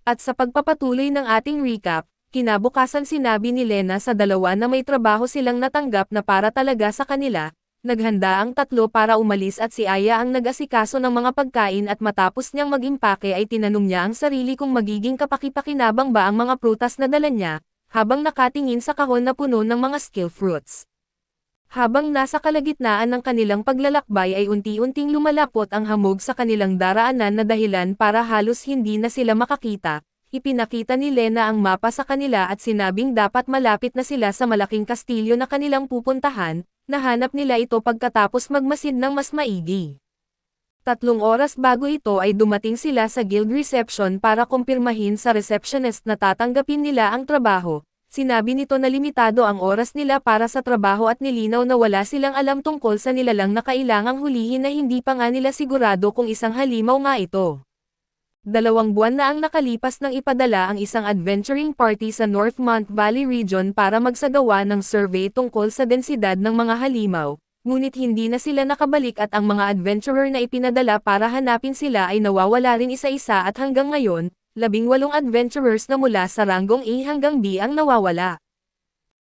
At sa pagpapatuloy ng ating recap, kinabukasan sinabi ni Lena sa dalawa na may trabaho silang natanggap na para talaga sa kanila. Naghanda ang tatlo para umalis at si Aya ang nag-asikaso ng mga pagkain at matapos niyang mag-impake ay tinanong niya ang sarili kung magiging kapaki-pakinabang ba ang mga prutas na dala niya, habang nakatingin sa kahon na puno ng mga skill fruits. Habang nasa kalagitnaan ng kanilang paglalakbay ay unti-unting lumalapot ang hamog sa kanilang daraanan na dahilan para halos hindi na sila makakita. Ipinakita ni Lena ang mapa sa kanila at sinabing dapat malapit na sila sa malaking kastilyo na kanilang pupuntahan. Nahanap nila ito pagkatapos magmasid ng mas maigi. 3 oras bago ito ay dumating sila sa guild reception para kumpirmahin sa receptionist na tatanggapin nila ang trabaho. Sinabi nito na limitado ang oras nila para sa trabaho at nilinaw na wala silang alam tungkol sa nilalang na kailangang hulihin na hindi pa nga nila sigurado kung isang halimaw nga ito. 2 buwan na ang nakalipas nang ipadala ang isang adventuring party sa Northmont Valley region para magsagawa ng survey tungkol sa densidad ng mga halimaw, ngunit hindi na sila nakabalik at ang mga adventurer na ipinadala para hanapin sila ay nawawala rin isa-isa at hanggang ngayon, 18 adventurers na mula sa ranggong A hanggang B ang nawawala.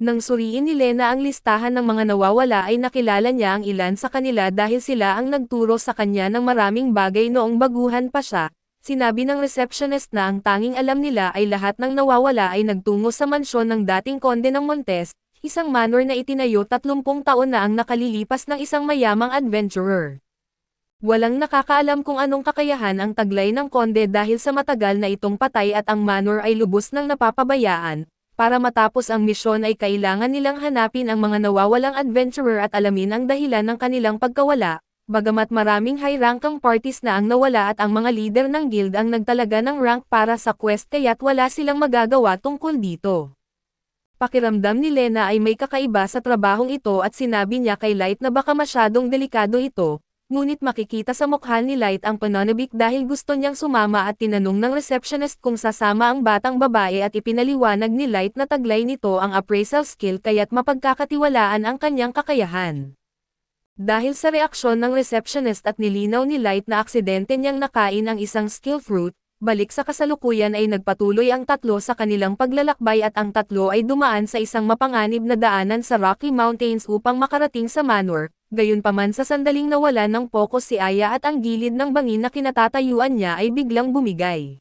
Nang suriin ni Lena ang listahan ng mga nawawala ay nakilala niya ang ilan sa kanila dahil sila ang nagturo sa kanya ng maraming bagay noong baguhan pa siya. Sinabi ng receptionist na ang tanging alam nila ay lahat ng nawawala ay nagtungo sa mansyon ng dating konde ng Montes, isang manor na itinayo 30 taon na ang nakalilipas ng isang mayamang adventurer. Walang nakakaalam kung anong kakayahan ang taglay ng konde dahil sa matagal na itong patay at ang manor ay lubos ng napapabayaan. Para matapos ang misyon ay kailangan nilang hanapin ang mga nawawalang adventurer at alamin ang dahilan ng kanilang pagkawala. Bagamat maraming high-rankang parties na ang nawala at ang mga leader ng guild ang nagtalaga ng rank para sa quest kaya't wala silang magagawa tungkol dito. Pakiramdam ni Lena ay may kakaiba sa trabahong ito at sinabi niya kay Light na baka masyadong delikado ito, ngunit makikita sa mukha ni Light ang pananabik dahil gusto niyang sumama at tinanong ng receptionist kung sasama ang batang babae at ipinaliwanag ni Light na taglay nito ang appraisal skill kaya't mapagkakatiwalaan ang kanyang kakayahan. Dahil sa reaksyon ng receptionist at nilinaw ni Light na aksidente niyang nakain ang isang skill fruit, balik sa kasalukuyan ay nagpatuloy ang tatlo sa kanilang paglalakbay at ang tatlo ay dumaan sa isang mapanganib na daanan sa Rocky Mountains upang makarating sa manor, gayunpaman sa sandaling nawalan ng pokus si Aya at ang gilid ng bangin na kinatatayuan niya ay biglang bumigay.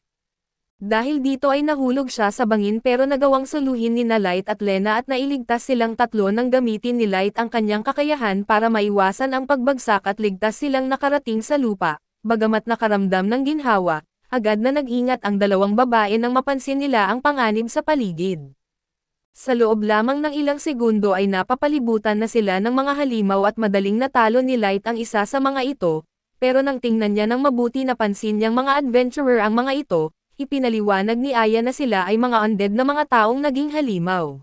Dahil dito ay nahulog siya sa bangin pero nagawang suluhin ni Light at Lena at nailigtas silang tatlo nang gamitin ni Light ang kanyang kakayahan para maiwasan ang pagbagsak at ligtas silang nakarating sa lupa. Bagamat nakaramdam ng ginhawa, agad na nag-ingat ang dalawang babae nang mapansin nila ang panganib sa paligid. Sa loob lamang ng ilang segundo ay napapalibutan na sila ng mga halimaw at madaling natalo ni Light ang isa sa mga ito, pero nang tingnan niya ng mabuti napansin niyang mga adventurer ang mga ito. Ipinaliwanag ni Aya na sila ay mga undead na mga taong naging halimaw.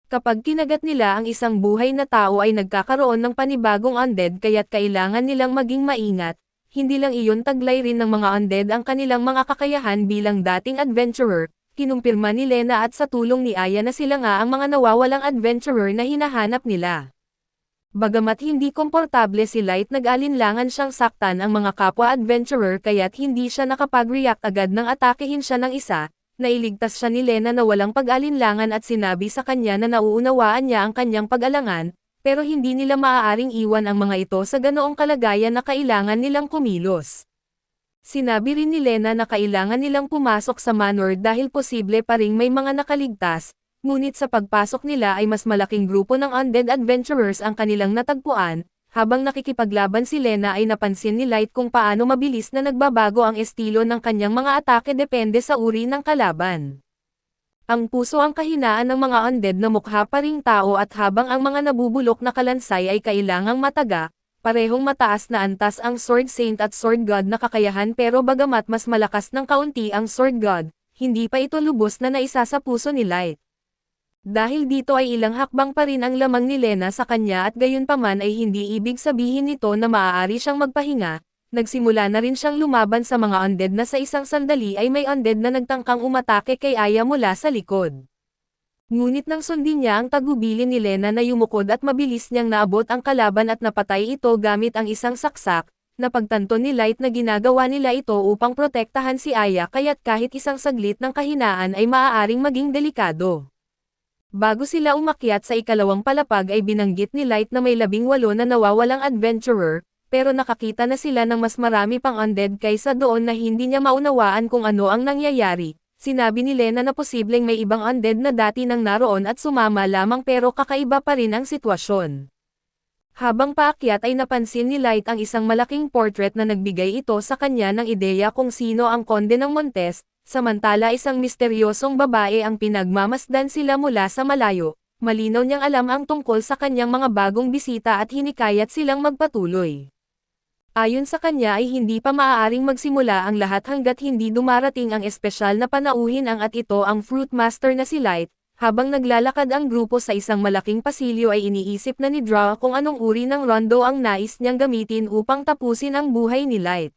Kapag kinagat nila ang isang buhay na tao ay nagkakaroon ng panibagong undead kaya't kailangan nilang maging maingat, hindi lang iyon taglay rin ng mga undead ang kanilang mga kakayahan bilang dating adventurer, kinumpirma ni Lena at sa tulong ni Aya na sila nga ang mga nawawalang adventurer na hinahanap nila. Bagamat hindi komportable si Light nag-alinlangan siyang saktan ang mga kapwa-adventurer kaya't hindi siya nakapag-react agad nang atakehin siya ng isa, nailigtas siya ni Lena na walang pag-alinlangan at sinabi sa kanya na nauunawaan niya ang kanyang pag-alangan, pero hindi nila maaaring iwan ang mga ito sa ganoong kalagayan na kailangan nilang kumilos. Sinabi rin ni Lena na kailangan nilang pumasok sa manor dahil posible pa ring may mga nakaligtas. Ngunit sa pagpasok nila ay mas malaking grupo ng undead adventurers ang kanilang natagpuan, habang nakikipaglaban si Lena ay napansin ni Light kung paano mabilis na nagbabago ang estilo ng kanyang mga atake depende sa uri ng kalaban. Ang puso ang kahinaan ng mga undead na mukha pa ring tao at habang ang mga nabubulok na kalansay ay kailangang mataga, parehong mataas na antas ang Sword Saint at Sword God na kakayahan pero bagamat mas malakas ng kaunti ang Sword God, hindi pa ito lubos na naisa sa puso ni Light. Dahil dito ay ilang hakbang pa rin ang lamang ni Lena sa kanya at gayunpaman ay hindi ibig sabihin nito na maaari siyang magpahinga, nagsimula na rin siyang lumaban sa mga undead na sa isang sandali ay may undead na nagtangkang umatake kay Aya mula sa likod. Ngunit nang sundin niya ang tagubilin ni Lena na yumukod at mabilis niyang naabot ang kalaban at napatay ito gamit ang isang saksak, napagtanto ni Light na ginagawa nila ito upang protektahan si Aya kaya't kahit isang saglit ng kahinaan ay maaaring maging delikado. Bago sila umakyat sa ikalawang palapag ay binanggit ni Light na may 18 na nawawalang adventurer, pero nakakita na sila ng mas marami pang undead kaysa doon na hindi niya maunawaan kung ano ang nangyayari. Sinabi ni Lena na posibleng may ibang undead na dati nang naroon at sumama lamang pero kakaiba pa rin ang sitwasyon. Habang paakyat ay napansin ni Light ang isang malaking portrait na nagbigay ito sa kanya ng ideya kung sino ang konde ng Montes, samantala isang misteryosong babae ang pinagmamasdan sila mula sa malayo. Malinaw niyang alam ang tungkol sa kanyang mga bagong bisita at hinikayat silang magpatuloy. Ayon sa kanya ay hindi pa maaaring magsimula ang lahat hanggat hindi dumarating ang espesyal na panauhin at ito ang Fruit Master na si Light. Habang naglalakad ang grupo sa isang malaking pasilyo ay iniisip na ni Draw kung anong uri ng rondo ang nais niyang gamitin upang tapusin ang buhay ni Light.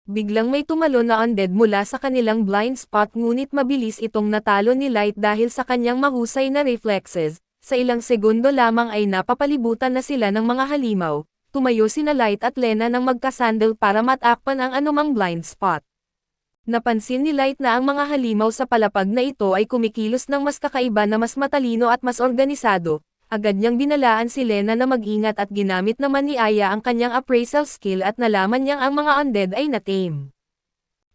Biglang may tumalon na undead mula sa kanilang blind spot ngunit mabilis itong natalo ni Light dahil sa kanyang mahusay na reflexes. Sa ilang segundo lamang ay napapalibutan na sila ng mga halimaw. Tumayo sina Light at Lena nang magkasandal para matakpan ang anumang blind spot. Napansin ni Light na ang mga halimaw sa palapag na ito ay kumikilos ng mas kakaiba na mas matalino at mas organisado. Agad niyang binalaan si Lena na mag-ingat at ginamit naman ni Aya ang kanyang appraisal skill at nalaman niyang ang mga undead ay na-tame.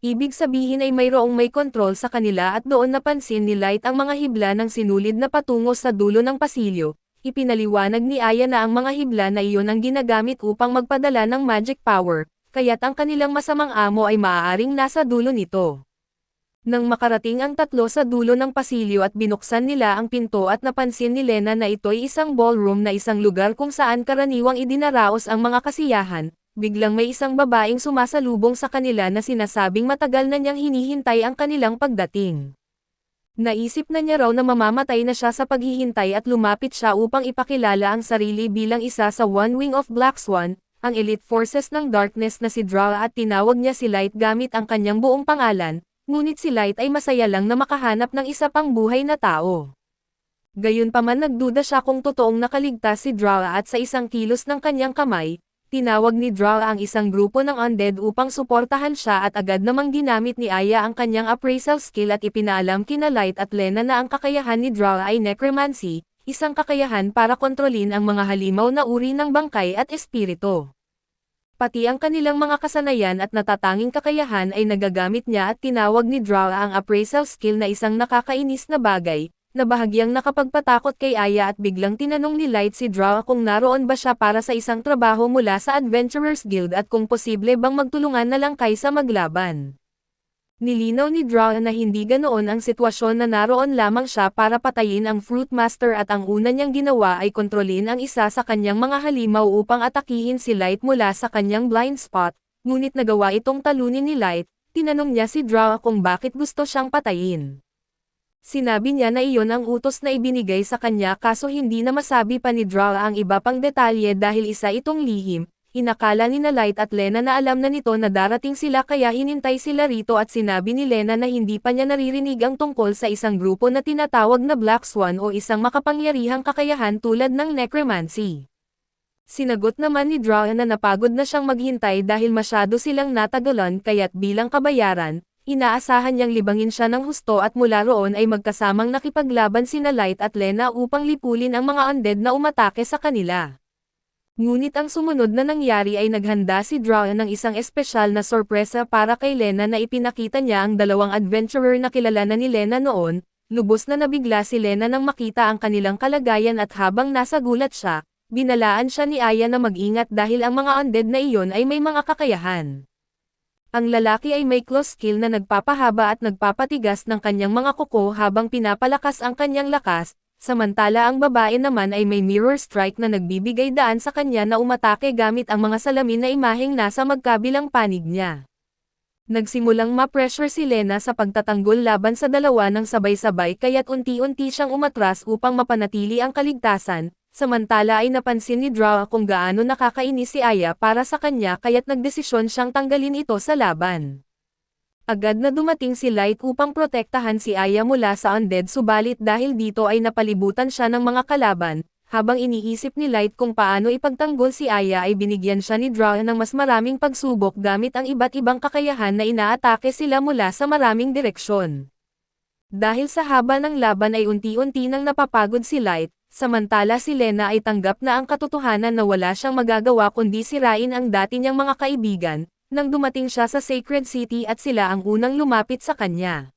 Ibig sabihin ay mayroong may kontrol sa kanila at doon napansin ni Light ang mga hibla ng sinulid na patungo sa dulo ng pasilyo. Ipinaliwanag ni Aya na ang mga hibla na iyon ang ginagamit upang magpadala ng magic power. Kaya't ang kanilang masamang amo ay maaaring nasa dulo nito. Nang makarating ang tatlo sa dulo ng pasilyo at binuksan nila ang pinto at napansin ni Lena na ito'y isang ballroom na isang lugar kung saan karaniwang idinaraos ang mga kasiyahan, biglang may isang babaeng sumasalubong sa kanila na sinasabing matagal na niyang hinihintay ang kanilang pagdating. Naisip na niya raw na mamamatay na siya sa paghihintay at lumapit siya upang ipakilala ang sarili bilang isa sa One Wing of Black Swan, ang elite forces ng darkness na si Draw at tinawag niya si Light gamit ang kanyang buong pangalan, ngunit si Light ay masaya lang na makahanap ng isa pang buhay na tao. Gayunpaman nagduda siya kung totoong nakaligtas si Draw at sa isang kilos ng kanyang kamay, tinawag ni Draw ang isang grupo ng undead upang suportahan siya at agad namang ginamit ni Aya ang kanyang appraisal skill at ipinaalam kina Light at Lena na ang kakayahan ni Draw ay necromancy, isang kakayahan para kontrolin ang mga halimaw na uri ng bangkay at espiritu. Pati ang kanilang mga kasanayan at natatanging kakayahan ay nagagamit niya at tinawag ni Draw ang appraisal skill na isang nakakainis na bagay, na bahagyang nakapagpatakot kay Aya at biglang tinanong ni Light si Draw kung naroon ba siya para sa isang trabaho mula sa Adventurers Guild at kung posible bang magtulungan na lang kaysa maglaban. Nilinaw ni Draw na hindi ganoon ang sitwasyon na naroon lamang siya para patayin ang Fruit Master at ang una niyang ginawa ay kontrolin ang isa sa kanyang mga halimaw upang atakihin si Light mula sa kanyang blind spot, ngunit nagawa itong talunin ni Light. Tinanong niya si Draw kung bakit gusto siyang patayin. Sinabi niya na iyon ang utos na ibinigay sa kanya kaso hindi na masabi pa ni Draw ang iba pang detalye dahil isa itong lihim. Inakala ni Light at Lena na alam na nito na darating sila kaya hinintay sila rito at sinabi ni Lena na hindi pa niya naririnig ang tungkol sa isang grupo na tinatawag na Black Swan o isang makapangyarihang kakayahan tulad ng necromancy. Sinagot naman ni Draw na napagod na siyang maghintay dahil masyado silang natagalan kaya't bilang kabayaran, inaasahan niyang libangin siya ng husto at mula roon ay magkasamang nakipaglaban sina Light at Lena upang lipulin ang mga undead na umatake sa kanila. Ngunit ang sumunod na nangyari ay naghanda si Draw ng isang espesyal na sorpresa para kay Lena na ipinakita niya ang dalawang adventurer na kilala na ni Lena noon. Lubos na nabigla si Lena nang makita ang kanilang kalagayan at habang nasa gulat siya, binalaan siya ni Aya na mag-ingat dahil ang mga undead na iyon ay may mga kakayahan. Ang lalaki ay may claw skill na nagpapahaba at nagpapatigas ng kanyang mga kuko habang pinapalakas ang kanyang lakas, samantala ang babae naman ay may mirror strike na nagbibigay daan sa kanya na umatake gamit ang mga salamin na imaheng nasa magkabilang panig niya. Nagsimulang ma-pressure si Lena sa pagtatanggol laban sa dalawa ng sabay-sabay kaya't unti-unti siyang umatras upang mapanatili ang kaligtasan, samantala ay napansin ni Draw kung gaano nakakainis si Aya para sa kanya kaya't nagdesisyon siyang tanggalin ito sa laban. Agad na dumating si Light upang protektahan si Aya mula sa undead subalit dahil dito ay napalibutan siya ng mga kalaban, habang iniisip ni Light kung paano ipagtanggol si Aya ay binigyan siya ni Draw ng mas maraming pagsubok gamit ang iba't ibang kakayahan na inaatake sila mula sa maraming direksyon. Dahil sa haba ng laban ay unti-unti nang napapagod si Light, samantala si Lena ay tanggap na ang katotohanan na wala siyang magagawa kundi sirain ang dati niyang mga kaibigan, nang dumating siya sa Sacred City at sila ang unang lumapit sa kanya.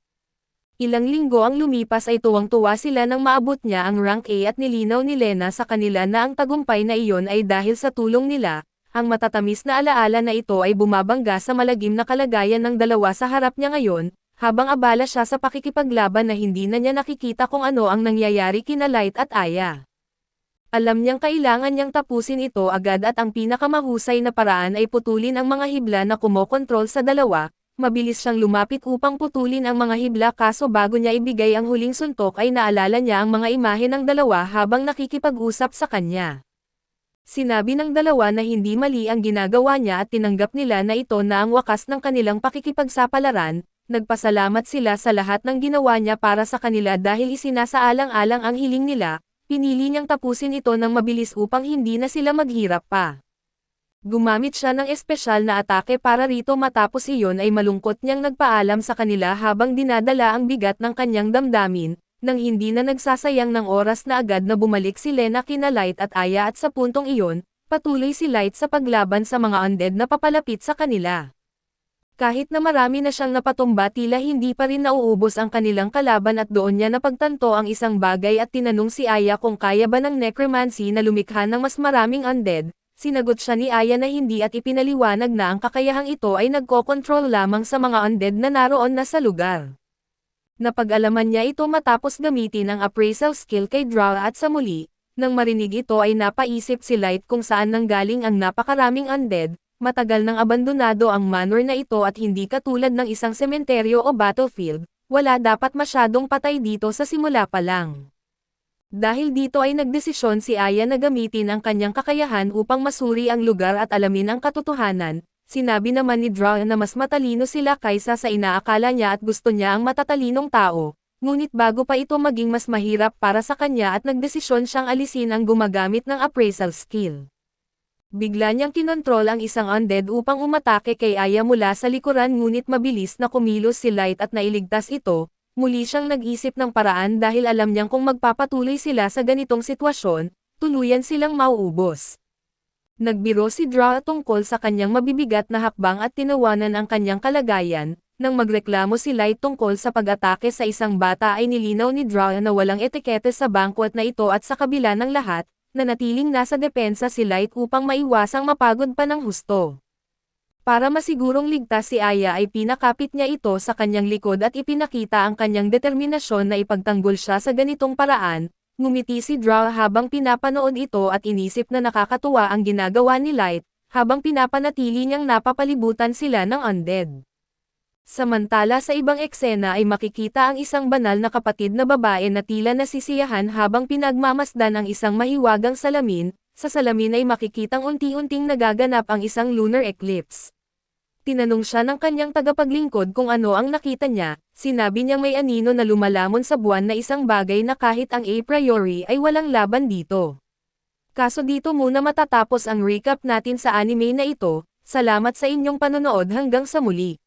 Ilang linggo ang lumipas ay tuwang-tuwa sila nang maabot niya ang rank A at nilinaw ni Lena sa kanila na ang tagumpay na iyon ay dahil sa tulong nila. Ang matatamis na alaala na ito ay bumabangga sa malagim na kalagayan ng dalawa sa harap niya ngayon, habang abala siya sa pakikipaglaban na hindi na niya nakikita kung ano ang nangyayari kina Light at Aya. Alam niyang kailangan niyang tapusin ito agad at ang pinakamahusay na paraan ay putulin ang mga hibla na kumokontrol sa dalawa. Mabilis siyang lumapit upang putulin ang mga hibla kaso bago niya ibigay ang huling suntok ay naalala niya ang mga imahe ng dalawa habang nakikipag-usap sa kanya. Sinabi ng dalawa na hindi mali ang ginagawa niya at tinanggap nila na ito na ang wakas ng kanilang pakikipagsapalaran. Nagpasalamat sila sa lahat ng ginawa niya para sa kanila dahil isinasaalang-alang ang hiling nila, pinili niyang tapusin ito ng mabilis upang hindi na sila maghirap pa. Gumamit siya ng espesyal na atake para rito matapos iyon ay malungkot niyang nagpaalam sa kanila habang dinadala ang bigat ng kanyang damdamin, nang hindi na nagsasayang ng oras na agad na bumalik si Lena kina Light at Aya at sa puntong iyon, patuloy si Light sa paglaban sa mga undead na papalapit sa kanila. Kahit na marami na siyang napatumba tila hindi pa rin nauubos ang kanilang kalaban at doon niya napagtanto ang isang bagay at tinanong si Aya kung kaya ba ng necromancy na lumikha ng mas maraming undead. Sinagot siya ni Aya na hindi at ipinaliwanag na ang kakayahang ito ay nagkokontrol lamang sa mga undead na naroon na sa lugar. Napag-alaman niya ito matapos gamitin ang appraisal skill kay Drow at sa muli, nang marinig ito ay napaisip si Light kung saan nanggaling ang napakaraming undead. Matagal nang abandonado ang manor na ito at hindi katulad ng isang sementeryo o battlefield, wala dapat masyadong patay dito sa simula pa lang. Dahil dito ay nagdesisyon si Aya na gamitin ang kanyang kakayahan upang masuri ang lugar at alamin ang katotohanan. Sinabi naman ni Drow na mas matalino sila kaysa sa inaakala niya at gusto niya ang matatalinong tao, ngunit bago pa ito maging mas mahirap para sa kanya at nagdesisyon siyang alisin ang gumagamit ng appraisal skill. Bigla niyang kinontrol ang isang undead upang umatake kay Aya mula sa likuran ngunit mabilis na kumilos si Light at nailigtas ito. Muli siyang nag-isip ng paraan dahil alam niyang kung magpapatuloy sila sa ganitong sitwasyon, tuluyan silang mauubos. Nagbiro si Drow tungkol sa kanyang mabibigat na hakbang at tinawanan ang kanyang kalagayan. Nang magreklamo si Light tungkol sa pag-atake sa isang bata ay nilinaw ni Drow na walang etikete sa banquet na ito at sa kabila ng lahat, nanatiling nasa depensa si Light upang maiwasang mapagod pa ng husto. Para masigurong ligtas si Aya ay pinakapit niya ito sa kanyang likod at ipinakita ang kanyang determinasyon na ipagtanggol siya sa ganitong paraan. Ngumiti si Drow habang pinapanood ito at inisip na nakakatuwa ang ginagawa ni Light, habang pinapanatili niyang napapalibutan sila ng undead. Samantala sa ibang eksena ay makikita ang isang banal na kapatid na babae na tila nasisiyahan habang pinagmamasdan ang isang mahiwagang salamin. Sa salamin ay makikitang unti-unting nagaganap ang isang lunar eclipse. Tinanong siya ng kanyang tagapaglingkod kung ano ang nakita niya. Sinabi niyang may anino na lumalamon sa buwan na isang bagay na kahit ang a priori ay walang laban dito. Kaso dito muna matatapos ang recap natin sa anime na ito. Salamat sa inyong panonood hanggang sa muli.